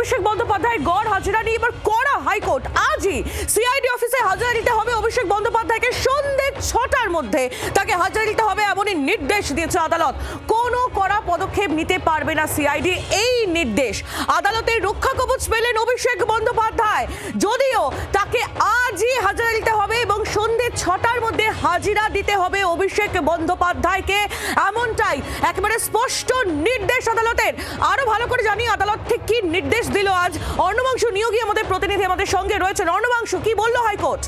অভিষেক বন্দ্যোপাধ্যায়ের গড় হাজিরা নিয়ে এবার কড়া হাইকোর্ট। আজই সিআইডি অফিসে হাজিরা দিতে হবে অভিষেক বন্দ্যোপাধ্যায়কে, সন্ধ্যে 6টার মধ্যে তাকে হাজিরা দিতে হবে এমনই নির্দেশ দিয়েছে আদালত। কোনো কড়া পদক্ষেপ নিতে পারবে না সিআইডি, এই নির্দেশ। আদালতের রক্ষা কবচ পেলেন অভিষেক বন্দ্যোপাধ্যায়, যদিও তাকে আজই হাজিরা দিতে হবে এবং সন্ধ্যে 6টার মধ্যে হাজিরা দিতে হবে অভিষেক বন্দ্যোপাধ্যায়কে, এমনটাই একেবারে স্পষ্ট নির্দেশ আদালতের। আরো ভালো করে জানি আদালত ঠিক কি নির্দেশ দিল আজ। অর্ণবাংশু নিয়োগী আমাদের প্রতিনিধি আমাদের সঙ্গে রয়েছেন। অর্ণবাংশু, কি বললো হাইকোর্ট?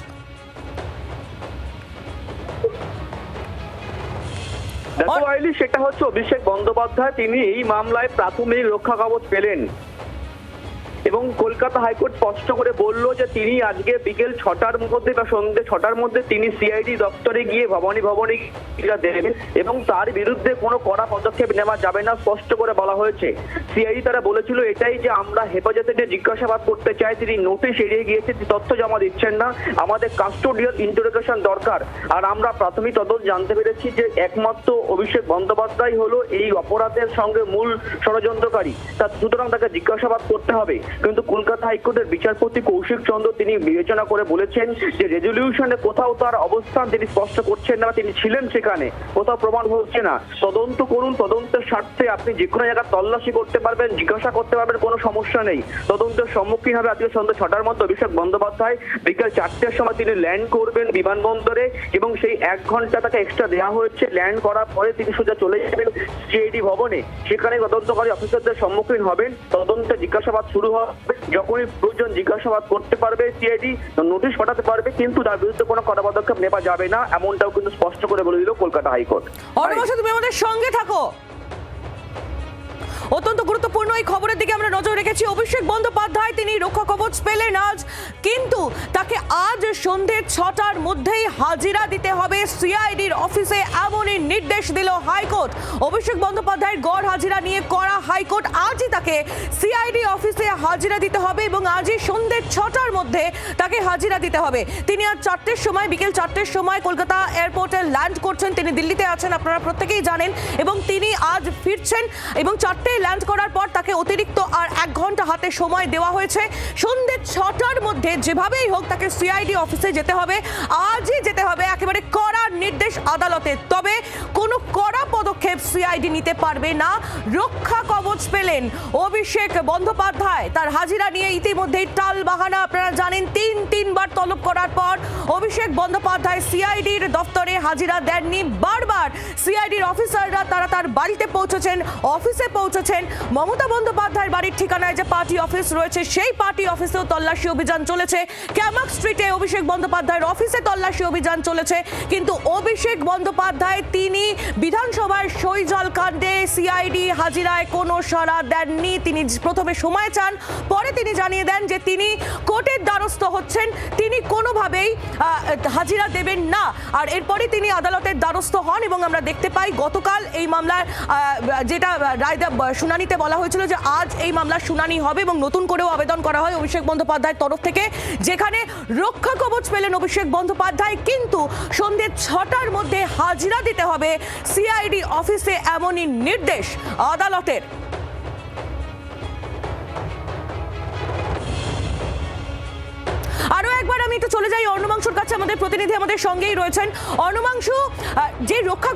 দেখো আইলি, সেটা হচ্ছে অভিষেক বন্দ্যোপাধ্যায় তিনি এই মামলায় প্রাথমিক রক্ষা কবচ পেলেন এবং কলকাতা হাইকোর্ট স্পষ্ট করে বলল যে তিনি আজকে বিকেল 6টার মধ্যে বা সন্ধ্যে 6টার মধ্যে তিনি সিআইডি দপ্তরে গিয়ে ভবানী দেবেন এবং তার বিরুদ্ধে কোনো কড়া পদক্ষেপ নেওয়া যাবে না, স্পষ্ট করে বলা হয়েছে। সিআইডি তারা বলেছিল এটাই যে আমরা হেফাজতে যে জিজ্ঞাসাবাদ করতে চাই, তিনি নোটিশ এড়িয়ে গিয়েছে, তথ্য জমা দিচ্ছেন না, আমাদের কাস্টোডিয়াল ইন্টারোগেশন দরকার। আর আমরা প্রাথমিক তদন্ত জানতে পেরেছি যে একমাত্র অভিষেক বন্দ্যোপাধ্যায় হলো এই অপরাধের সঙ্গে মূল ষড়যন্ত্রকারী, সুতরাং তাকে জিজ্ঞাসাবাদ করতে হবে। কিন্তু কলকাতা হাইকোর্টের বিচারপতি কৌশিক চন্দ্র তিনি বিবেচনা করে বলেছেন যে রেজলিউশনে কোথাও তার অবস্থান তিনি স্পষ্ট করছেন না, তিনি ছিলেন সেখানে, কোথাও প্রমাণ হচ্ছে না। তদন্ত করুন, তদন্তের স্বার্থে আপনি যে কোনো জায়গায় তল্লাশি করতে পারবেন, জিজ্ঞাসা করতে পারবেন, কোনো সমস্যা নেই। তদন্তের সম্মুখীন হবে আজকে সন্ধ্যা 6টার মধ্যে অভিষেক বন্দ্যোপাধ্যায়। বিকেল 4টের সময় তিনি ল্যান্ড করবেন বিমানবন্দরে এবং সেই 1 ঘন্টা তাকে এক্সট্রা দেওয়া হয়েছে। ল্যান্ড করার পরে তিনি সোজা চলে যাবেন সিআইডি ভবনে, সেখানে তদন্তকারী অফিসারদের সম্মুখীন হবেন, তদন্তে জিজ্ঞাসাবাদ শুরু হবে। যখনই প্রয়োজন জিজ্ঞাসাবাদ করতে পারবে সিআইডি, নোটিশ পাঠাতে পারবে, কিন্তু তার বিরুদ্ধে কোনো কড়া পদক্ষেপ নেওয়া যাবে না, এমনটাও কিন্তু স্পষ্ট করে বলে দিল কলকাতা হাইকোর্ট। অর্ণবাংশু, তুমি আমাদের সঙ্গে থাকো। অত্যন্ত গুরুত্বপূর্ণ এই খবরের দিকে আমরা নজর রেখেছি। অভিষেক বন্দ্যোপাধ্যায় তিনি রক্ষা কবচ পেলেন আজ, কিন্তু তাকে আজ সন্ধ্যে 6টার মধ্যেই হাজিরা দিতে হবে সিআইডির অফিসে, এমনই নির্দেশ দিল হাইকোর্ট। অভিষেক বন্দ্যোপাধ্যায়ের গড় হাজিরা নিয়ে করা হাইকোর্ট। আজই তাকে সিআইডি অফিসে হাজিরা দিতে হবে এবং আজই সন্ধ্যে 6টার মধ্যে তাকে হাজিরা দিতে হবে। তিনি আজ 4টের সময়, বিকেল 4টের সময় কলকাতা এয়ারপোর্টে ল্যান্ড করছেন। তিনি দিল্লিতে আছেন, আপনারা প্রত্যেকেই জানেন, এবং তিনি আজ ফিরছেন এবং 4টায় ল্যান্ড করার পর তাকে অতিরিক্ত আর 1 ঘন্টা হাতে সময় দেওয়া হয়েছে। সন্ধ্যে 6টার মধ্যে যেভাবেই হোক তাকে সিআইডি অফিসে যেতে হবে, আজই যেতে হবে, একেবারে কড়া নির্দেশ আদালতের। তবে কোনো কড়া পদক্ষেপ সিআইডি নিতে পারবে না। রক্ষা কবচ পেলেন অভিষেক বন্দ্যোপাধ্যায়, তার হাজিরা নিয়ে ইতিমধ্যেই টাল বাহানা, আপনারা জানেন। 3বার তলব করার পর অভিষেক বন্দ্যোপাধ্যায় সিআইডির দপ্তরে হাজিরা দেননি। বারবার সিআইডির অফিসাররা তারা তার বাড়িতে পৌঁছেছেন, অফিসে পৌঁছেছেন। মমতা বন্দ্যোপাধ্যায়ের বাড়ির ঠিকানায় যে পার্টি অফিস রয়েছে সেই পার্টি অফিসেও তল্লাশি অভিযান চলেছে। ক্যামাক স্ট্রিটে অভিষেক বন্দ্যোপাধ্যায়ের অফিসে তল্লাশি অভিযান চলেছে। কিন্তু অভিষেক বন্দ্যোপাধ্যায় তিনি বিধানসভার সইজল কাণ্ডে সিআইডি হাজিরায় কোনো সাড়া দেননি। তিনি প্রথমে সময় চান, পরে তিনি জানিয়ে দেন যে তিনি কোর্টের দ্বারস্থ হচ্ছেন, তিনি কোনোভাবেই হাজিরা দেবেন না। আর এরপরে তিনি আদালতের দ্বারস্থ হন এবং আমরা দেখতে পাই গতকাল এই মামলার যেটা রায় শুনানিতে বলা হয়েছিল যে আজ এই মামলার শুনানি হবে এবং নতুন করেও আবেদন করা হয় অভিষেক বন্দ্যোপাধ্যায়ের তরফ থেকে, যেখানে রক্ষা কবচ পেলেন অভিষেক বন্দ্যোপাধ্যায়, কিন্তু সন্ধ্যে 6টার মধ্যে হাজিরা দিতে হবে সিআইডি অফিসে, এমনই নির্দেশ আদালতের। আরো একবার আমি একটু চলে যাই অর্ণবাংশুর কাছে, আমাদের প্রতিনিধি আমাদের সঙ্গেই রয়েছেন। অর্ণবাংশু, যে রক্ষা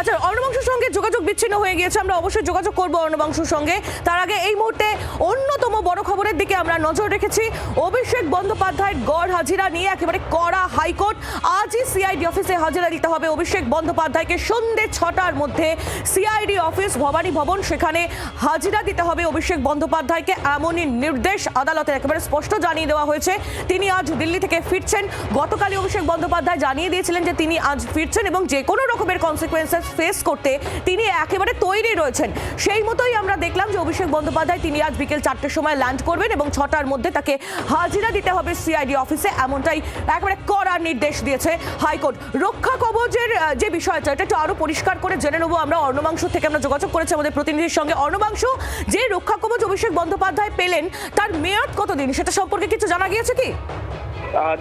আচ্ছা, অর্ণবাংশুর সঙ্গে যোগাযোগ বিচ্ছিন্ন হয়ে গিয়েছে, আমরা অবশ্যই যোগাযোগ করবো অর্ণবাংশুর সঙ্গে। তার আগে এই মুহূর্তে অন্যতম বড় খবরের দিকে আমরা নজর রেখেছি। অভিষেক বন্দ্যোপাধ্যায়ের গড় হাজিরা নিয়ে একেবারে কড়া হাইকোর্ট। আজই সিআইডি অফিসে হাজিরা দিতে হবে অভিষেক বন্দ্যোপাধ্যায়কে, সন্ধ্যে 6টার মধ্যে সিআইডি অফিস ভবানী ভবন, সেখানে হাজিরা দিতে হবে অভিষেক বন্দ্যোপাধ্যায়কে, এমনই নির্দেশ আদালতের একেবারে স্পষ্ট জানিয়ে দেওয়া হয়েছে। তিনি আজ দিল্লি থেকে ফিরছেন। গতকালই অভিষেক বন্দ্যোপাধ্যায় জানিয়ে দিয়েছিলেন যে তিনি আজ ফিরছেন এবং যে কোনো রকমের কনসিকুয়েন্সেস ফেস করতে তিনি একেবারে তৈরি রয়েছেন। সেই মতোই আমরা দেখলাম যে অভিষেক বন্দ্যোপাধ্যায় তিনি আজ বিকেল 4টের সময় ল্যান্ড করবেন এবং 6টার মধ্যে তাকে হাজিরা দিতে হবে সিআইডি অফিসে, এমনটাই একেবারে কড়া নির্দেশ দিয়েছে হাইকোর্ট। রক্ষা কবচের যে বিষয়টা, এটা একটু আরো পরিষ্কার করে জেনে নেবো আমরা। অর্ণবাংশু থেকে আমরা যোগাযোগ করেছি আমাদের প্রতিনিধির সঙ্গে। অর্ণবাংশু, যে রক্ষা কবচ অভিষেক বন্দ্যোপাধ্যায় পেলেন তার মেয়াদ কতদিন, সেটা সম্পর্কে কিছু জানা গিয়েছে কি?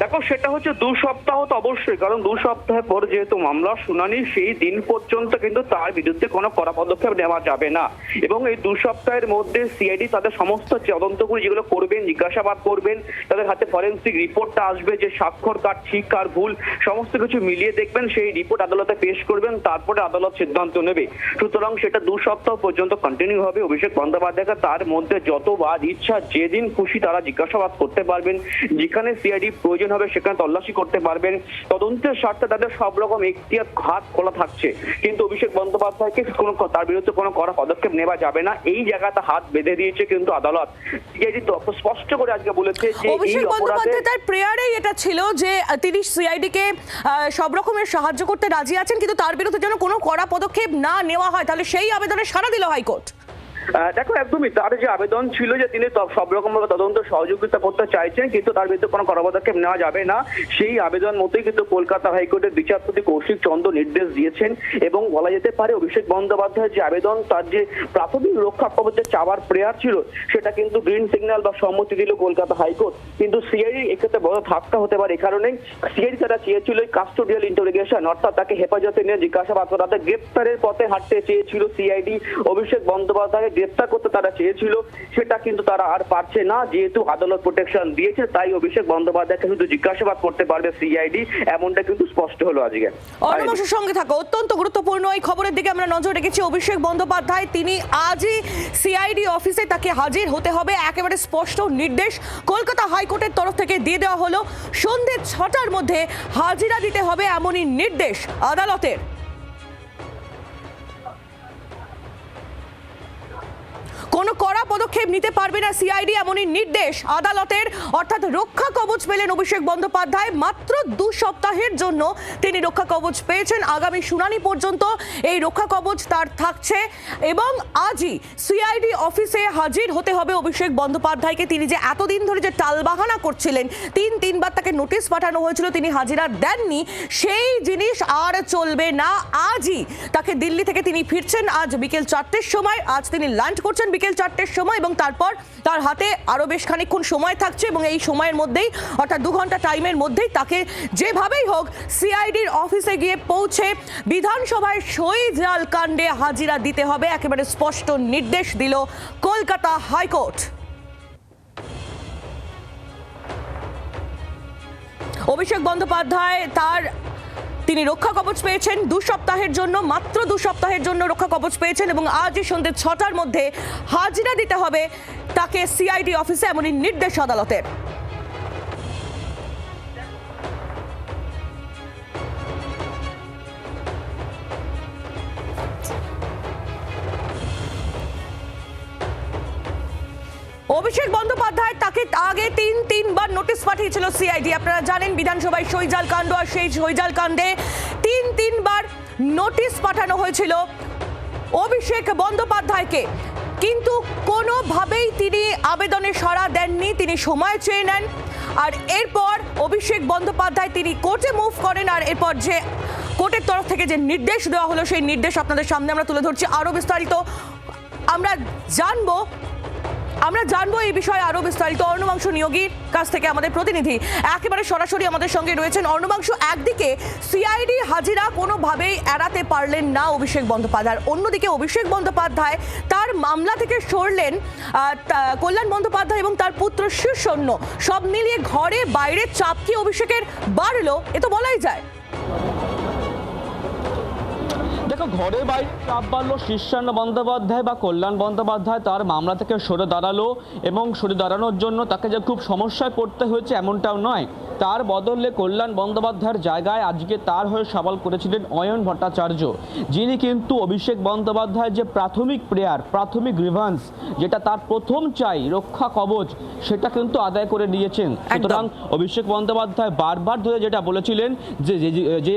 দেখো, সেটা হচ্ছে 2 সপ্তাহ তো অবশ্যই, কারণ 2 সপ্তাহ পর যেহেতু মামলার শুনানি, সেই দিন পর্যন্ত কিন্তু তার বিরুদ্ধে কোনো কড়া পদক্ষেপ নেওয়া যাবে না। এবং এই 2 সপ্তাহের মধ্যে সিআইডি তাদের সমস্ত তদন্তগুলো যেগুলো করবেন, জিজ্ঞাসাবাদ করবেন, তাদের হাতে ফরেন্সিক রিপোর্টটা আসবে, যে স্বাক্ষর কার ঠিক কার ভুল সমস্ত কিছু মিলিয়ে দেখবেন, সেই রিপোর্ট আদালতে পেশ করবেন, তারপরে আদালত সিদ্ধান্ত নেবে। সুতরাং সেটা 2 সপ্তাহ পর্যন্ত কন্টিনিউ হবে। অভিষেক বন্দ্যোপাধ্যায়কে তার মধ্যে যতবার ইচ্ছা যেদিন খুশি তারা জিজ্ঞাসাবাদ করতে পারবেন, যেখানে সিআইডি প্রয়োজন হবে সেখানে তল্লাশি করতে পারবেন। তদন্তের স্বার্থে তাদের সব রকম এখতিয়ার হাত খোলা থাকছে, কিন্তু অভিষেক বন্দ্যোপাধ্যায়কে কোনো তার বিরুদ্ধে কোনো কড়া পদক্ষেপ নেওয়া যাবে না, এই জায়গাতে হাত বেঁধে দিয়েছে কিন্তু আদালত। সিআইডি তো স্পষ্ট করে আজকে বলেছে যে অভিষেক এই অপরাধে বন্দ্যোপাধ্যায় তার প্রেয়ারেই এটা ছিল যে তিনি সিআইডি কে সব রকমের সাহায্য করতে রাজি আছেন, কিন্তু তার বিরুদ্ধে যেন কোনো কড়া পদক্ষেপ না নেওয়া হয়। তাহলে সেই আবেদনে সাড়া দিল হাইকোর্ট। দেখো, একদমই তার যে আবেদন ছিল যে তিনি সব রকম ভাবে তদন্ত সহযোগিতা করতে চাইছেন, কিন্তু তার বিরুদ্ধে কোনো কড়া পদক্ষেপ নেওয়া যাবে না, সেই আবেদন মতোই কিন্তু কলকাতা হাইকোর্টের বিচারপতি কৌশিক চন্দ্র নির্দেশ দিয়েছেন। এবং বলা যেতে পারে অভিষেক বন্দ্যোপাধ্যায়ের যে আবেদন, তার যে প্রাথমিক রক্ষা কবচের চাওয়ার প্রেয়ার ছিল, সেটা কিন্তু গ্রিন সিগন্যাল বা সম্মতি দিল কলকাতা হাইকোর্ট। কিন্তু সিআইডি এক্ষেত্রে বড় ধাক্কা হতে পারে, এই কারণেই সিআইডি তারা চেয়েছিল কাস্টোডিয়াল ইন্টারোগেশন, অর্থাৎ তাকে হেফাজতে নিয়ে জিজ্ঞাসাবাদ করাতে, গ্রেপ্তারের পথে হাঁটতে চেয়েছিল সিআইডি। অভিষেক বন্দ্যোপাধ্যায় গ্রেপ্তার করতে তারা চেয়েছিল, সেটা কিন্তু তারা আর পারছে না, যেহেতু আদালত প্রোটেকশন দিয়েছে, তাই অভিষেক বন্দ্যোপাধ্যায়কে শুধু জিজ্ঞাসাবাদ করতে পারবে সিআইডি, এমনটা কিন্তু স্পষ্ট হলো আজকে। অর্ণবাংশুর সঙ্গে থাকো, অত্যন্ত গুরুত্বপূর্ণ এই খবরের দিকে আমরা নজর রেখেছি। অভিষেক বন্দ্যোপাধ্যায় তিনি আজই সিআইডি অফিসে তাকে হাজির হতে হবে, একেবারে স্পষ্ট নির্দেশ কলকাতা হাইকোর্টের তরফ থেকে দিয়ে দেওয়া হলো। সন্ধ্যে 6টার মধ্যে হাজিরা দিতে হবে, এমনই নির্দেশ আদালতের। কোনো কড়া পদক্ষেপ নিতে পারবে না সিআইডি, এমনই নির্দেশ আদালতের। অর্থাৎ রক্ষা কবচ পেলেন অভিষেক বন্দ্যোপাধ্যায়, মাত্র 2 সপ্তাহের জন্য তিনি রক্ষা কবচ পেয়েছেন। আগামী শুনানি পর্যন্ত এই রক্ষা কবচ তার থাকছে এবং আজই সিআইডি অফিসে হাজির হতে হবে অভিষেক বন্দ্যোপাধ্যায়কে। তিনি যে এতদিন ধরে যে টালবাহানা করছিলেন, 3-3বার তাকে নোটিশ পাঠানো হয়েছিল, তিনি হাজিরা দেননি, সেই জিনিস আর চলবে না। আজই তাকে দিল্লি থেকে তিনি ফিরছেন আজ বিকেল 4টের সময়। আজ তিনি লাঞ্চ করছেন বিকেল 4টের সময় এবং তারপর তার হাতে আরো বেশ খানিকক্ষণ সময় থাকছে এবং এই সময়ের মধ্যেই, অর্থাৎ 2 ঘন্টা টাইমের মধ্যেই তাকে যেভাবেই হোক সিআইডির অফিসে গিয়ে পৌঁছে বিধানসভায় সই জাল কাণ্ডে হাজিরা দিতে হবে, একেবারে স্পষ্ট নির্দেশ দিল কলকাতা হাইকোর্ট। অভিষেক বন্দ্যোপাধ্যায় তিনি রক্ষা কবচ পেয়েছেন 2 সপ্তাহের জন্য, মাত্র 2 সপ্তাহের জন্য রক্ষা কবচ পেয়েছেন এবং আজই সন্ধ্যে 6টার মধ্যে হাজিরা দিতে হবে তাকে সিআইডি অফিসে, এমনই নির্দেশ আদালতের। অভিষেক বন্দ্যোপাধ্যায় তাকে আগে 3-3বার নোটিশ পাঠিয়েছিল সিআইডি। আপনারা জানেন বিধানসভায় সইজাল কাণ্ড, আর সেই সইজাল কাণ্ডে 3-3বার নোটিশ পাঠানো হয়েছিল অভিষেক বন্দ্যোপাধ্যায়কে, কিন্তু কোনোভাবেই তিনি আবেদনে সাড়া দেননি, তিনি সময় চেয়ে নেন। আর এরপর অভিষেক বন্দ্যোপাধ্যায় তিনি কোর্টে মুভ করেন, আর এরপর যে কোর্টের তরফ থেকে যে নির্দেশ দেওয়া হলো, সেই নির্দেশ আপনাদের সামনে আমরা তুলে ধরছি। আরো বিস্তারিত আমরা জানবো এই বিষয়ে আরো বিস্তারিত অর্ণবাংশু নিয়োগীর কাছ থেকে, আমাদের প্রতিনিধি একেবারে সরাসরি আমাদের সঙ্গে রয়েছেন। অর্ণবাংশু, একদিকে সিআইডি হাজিরা কোনোভাবেই এড়াতে পারলেন না অভিষেক বন্দ্যোপাধ্যায়, অন্যদিকে অভিষেক বন্দ্যোপাধ্যায় তার মামলা থেকে সরলেন কল্যাণ বন্দ্যোপাধ্যায় এবং তার পুত্র শীর্ষন্য, সব মিলিয়ে ঘরে বাইরে চাপ কি অভিষেকের বাড়লো, এ তো বলাই যায়। দেখো, ঘরে বাইরে চাপ বাড়লো, শীর্ষান্ন বন্দ্যোপাধ্যায় বা কল্যাণ বন্দ্যোপাধ্যায় তার মামলা থেকে সরে দাঁড়ালো এবং সরে দাঁড়ানোর জন্য তাকে যে খুব সমস্যায় পড়তে হয়েছে এমনটাও নয়, তার বদলে কল্যাণ বন্দ্যোপাধ্যায়ের জায়গায় আজকে তার হয়ে সওয়াল করেছিলেন অয়ন ভট্টাচার্য, যিনি কিন্তু অভিষেক বন্দ্যোপাধ্যায়ের যে প্রাথমিক প্রেয়ার, প্রাথমিক গ্রিভান্স, যেটা তার প্রথম চাই রক্ষা কবচ, সেটা কিন্তু আদায় করে নিয়েছেন। সুতরাং অভিষেক বন্দ্যোপাধ্যায় বারবার ধরে যেটা বলেছিলেন যে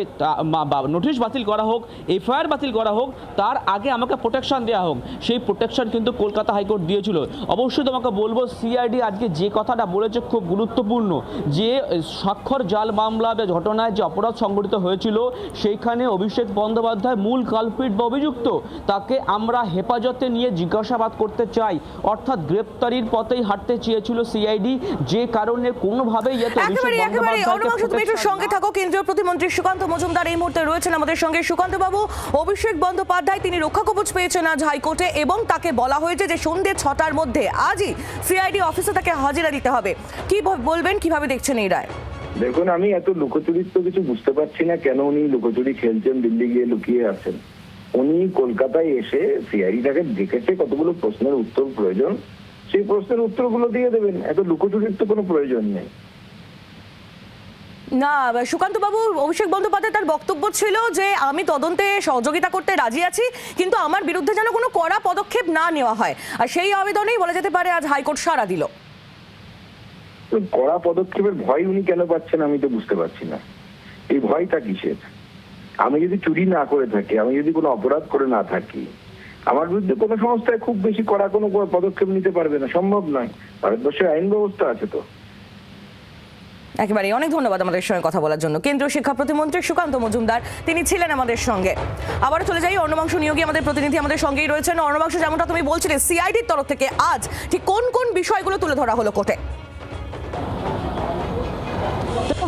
নোটিশ বাতিল করা হোক, এফআইআর বাতিল করা হোক, তার আগে আমাকে প্রোটেকশন দেওয়া হোক। সেই প্রোটেকশন কিন্তু কলকাতা হাইকোর্ট দিয়েছিল। অবশ্যই তোমাকে বলবো, সিআইডি আজকে যে কথাটা বলেছে খুব গুরুত্বপূর্ণ, যে স্বাক্ষর জাল মামলা বা ঘটনায় যে অপরাধ সংঘটিত হয়েছিল সেইখানে অভিষেক বন্দ্যোপাধ্যায় মূল কালপিট বা অভিযুক্ত, তাকে আমরা হেফাজতে নিয়ে জিজ্ঞাসাবাদ করতে চাই। অর্থাৎ গ্রেপ্তারির পথেই হাঁটতে চেয়েছিল সিআইডি, যে কারণে কোনোভাবেই সঙ্গে থাকো। কেন্দ্রীয় প্রতিমন্ত্রী সুকান্ত মজুমদার এই মুহূর্তে রয়েছেন আমাদের সঙ্গে। সুকান্ত বাবু, অভিষেক বন্দ্যোপাধ্যায় তিনি রক্ষা কবচ পেয়েছেন আজ হাইকোর্টে এবং তাকে বলা হয়েছে যে সন্ধ্যে 6টার মধ্যে আজই সিআইডি অফিসে তাকে হাজিরা দিতে হবে। কি বলবেন, কিভাবে দেখছেন এই রায়? দেখুন, আমি এত লুকোচুরির তো কিছু বুঝতে পারছি না, কেন উনি লুকোচুরি খেলছেন, দিল্লি গিয়ে লুকিয়ে আছেন। উনি কলকাতায় এসে সিআইডিটাকে ডেকেছে, কতগুলো প্রশ্নের উত্তর প্রয়োজন, সেই প্রশ্নের উত্তরগুলো দিয়ে দেবেন। এত লুকোচুরির তো কোনো প্রয়োজন নেই। না সুকান্ত বাবু, অভিষেক বন্দ্যোপাধ্যায় তার বক্তব্য ছিল যে আমি তদন্তে সহযোগিতা করতে রাজি আছি, কিন্তু আমার বিরুদ্ধে যেন কোনো কড়া পদক্ষেপ না নেওয়া হয়, আর সেই আবেদনেই বলা যেতে পারে আজ হাইকোর্ট সাড়া দিল। কড়া পদক্ষেপের ভয় উনি কেন পাচ্ছেন আমি তো বুঝতে পারছি না। এই ভয়টা কিসের? আমি যদি চুরি না করে থাকি, আমি যদি কোনো অপরাধ করে না থাকি, আমার বিরুদ্ধে কোনো সংস্থায় খুব বেশি কড়া কোনো পদক্ষেপ নিতে পারবে না, সম্ভব নয়। ভারতবর্ষের আইন ব্যবস্থা আছে তো। একেবারে অনেক ধন্যবাদ আমাদের সঙ্গে কথা বলার জন্য কেন্দ্রীয় শিক্ষা প্রতিমন্ত্রী সুকান্ত মজুমদার, তিনি ছিলেন আমাদের সঙ্গে। আবার চলে যাই অর্ণবাংশ নিয়োগী, আমাদের প্রতিনিধি আমাদের সঙ্গেই রয়েছেন। অর্ণবাংশ, যেমনটা তুমি বলছিলে, সিআইডির তরফ থেকে আজ ঠিক কোন কোন বিষয়গুলো তুলে ধরা হলো কোর্টে?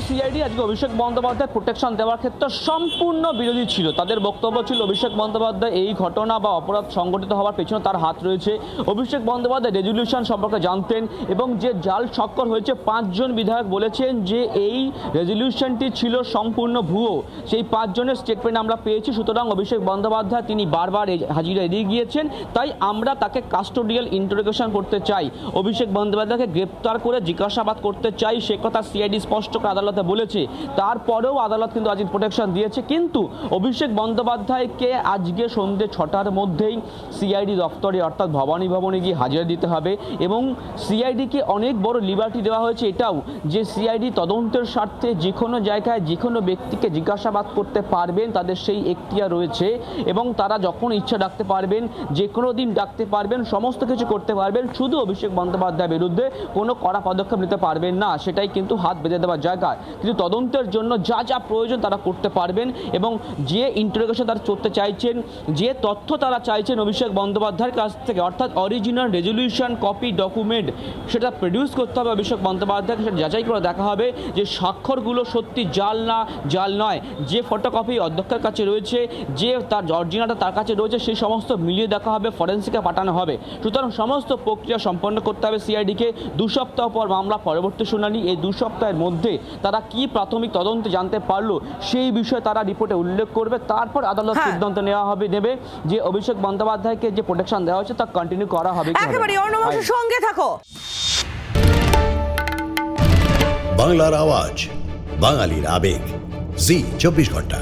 সিআইডি আজকে অভিষেক বন্দ্যোপাধ্যায় প্রোটেকশন দেওয়ার ক্ষেত্রে সম্পূর্ণ বিরোধী ছিল। তাদের বক্তব্য ছিল অভিষেক বন্দ্যোপাধ্যায় এই ঘটনা বা অপরাধ সংঘটিত হওয়ার পেছনে তার হাত রয়েছে। অভিষেক বন্দ্যোপাধ্যায় রেজলিউশন সম্পর্কে জানতেন এবং যে জাল স্বাক্ষর হয়েছে 5 জন বিধায়ক বলেছেন যে এই রেজলিউশনটি ছিল সম্পূর্ণ ভুয়ো। সেই 5 জনের স্টেটমেন্ট আমরা পেয়েছি। সুতরাং অভিষেক বন্দ্যোপাধ্যায় তিনি বারবার হাজিরা এড়িয়ে গিয়েছেন, তাই আমরা তাকে কাস্টোডিয়াল ইন্টারোগেশন করতে চাই, অভিষেক বন্দ্যোপাধ্যায়কে গ্রেপ্তার করে জিজ্ঞাসাবাদ করতে চাই, সে কথা সিআইডি স্পষ্ট আদালতে বলেছে। তারপরেও আদালত কিন্তু আজ প্রোটেকশন দিয়েছে, কিন্তু অভিষেক বন্দ্যোপাধ্যায়কে আজকে সন্ধ্যে 6টার মধ্যেই সিআইডি দপ্তরে অর্থাৎ ভবানী ভবনে গিয়ে হাজিরা দিতে হবে। এবং সিআইডিকে অনেক বড় লিবার্টি দেওয়া হয়েছে এটাও, যে সিআইডি তদন্তের স্বার্থে যে কোনো জায়গায় যে কোনো ব্যক্তিকে জিজ্ঞাসাবাদ করতে পারবেন, তাদের সেই এখতিয়ার রয়েছে এবং তারা যখন ইচ্ছা ডাকতে পারবেন, যে কোনো দিন ডাকতে পারবেন, সমস্ত কিছু করতে পারবেন। শুধু অভিষেক বন্দ্যোপাধ্যায়ের বিরুদ্ধে কোনো কড়া পদক্ষেপ নিতে পারবেন না, সেটাই কিন্তু হাত বেঁধে দেওয়ার জায়গা। কিন্তু তদন্তের জন্য যা যা প্রয়োজন তারা করতে পারবেন এবং যে ইন্টারোগেশন তারা করতে চাইছেন, যে তথ্য তারা চাইছেন অভিষেক বন্দ্যোপাধ্যায়ের কাছ থেকে, অর্থাৎ অরিজিনাল রেজলিউশন কপি ডকুমেন্ট, সেটা প্রডিউস করতে হবে অভিষেক বন্দ্যোপাধ্যায়কে। সেটা যাচাই করে দেখা হবে যে স্বাক্ষরগুলো সত্যি জাল না জাল নয়। যে ফটোকপি অধ্যক্ষের কাছে রয়েছে, যে তার অরিজিনালটা তার কাছে রয়েছে, সেই সমস্ত মিলিয়ে দেখা হবে, ফরেন্সিকে পাঠানো হবে। সুতরাং সমস্ত প্রক্রিয়া সম্পন্ন করতে হবে সিআইডিকে। 2 সপ্তাহ পর মামলা পরবর্তী শুনানি। এই 2 সপ্তাহের মধ্যে তারা কি প্রাথমিক তদন্তে জানতে পারলো সেই বিষয়ে তারা রিপোর্টে উল্লেখ করবে। তারপর আদালত সিদ্ধান্ত নেবে যে অভিষেক বন্দ্যোপাধ্যায়কে যে প্রোটেকশন দেওয়া হচ্ছে তা কন্টিনিউ করা হবে। একেবারে অর্ণবাংশের সঙ্গে থাকো। বাংলার আওয়াজ, বাঙালির আবেগ, জি 24 ঘন্টা।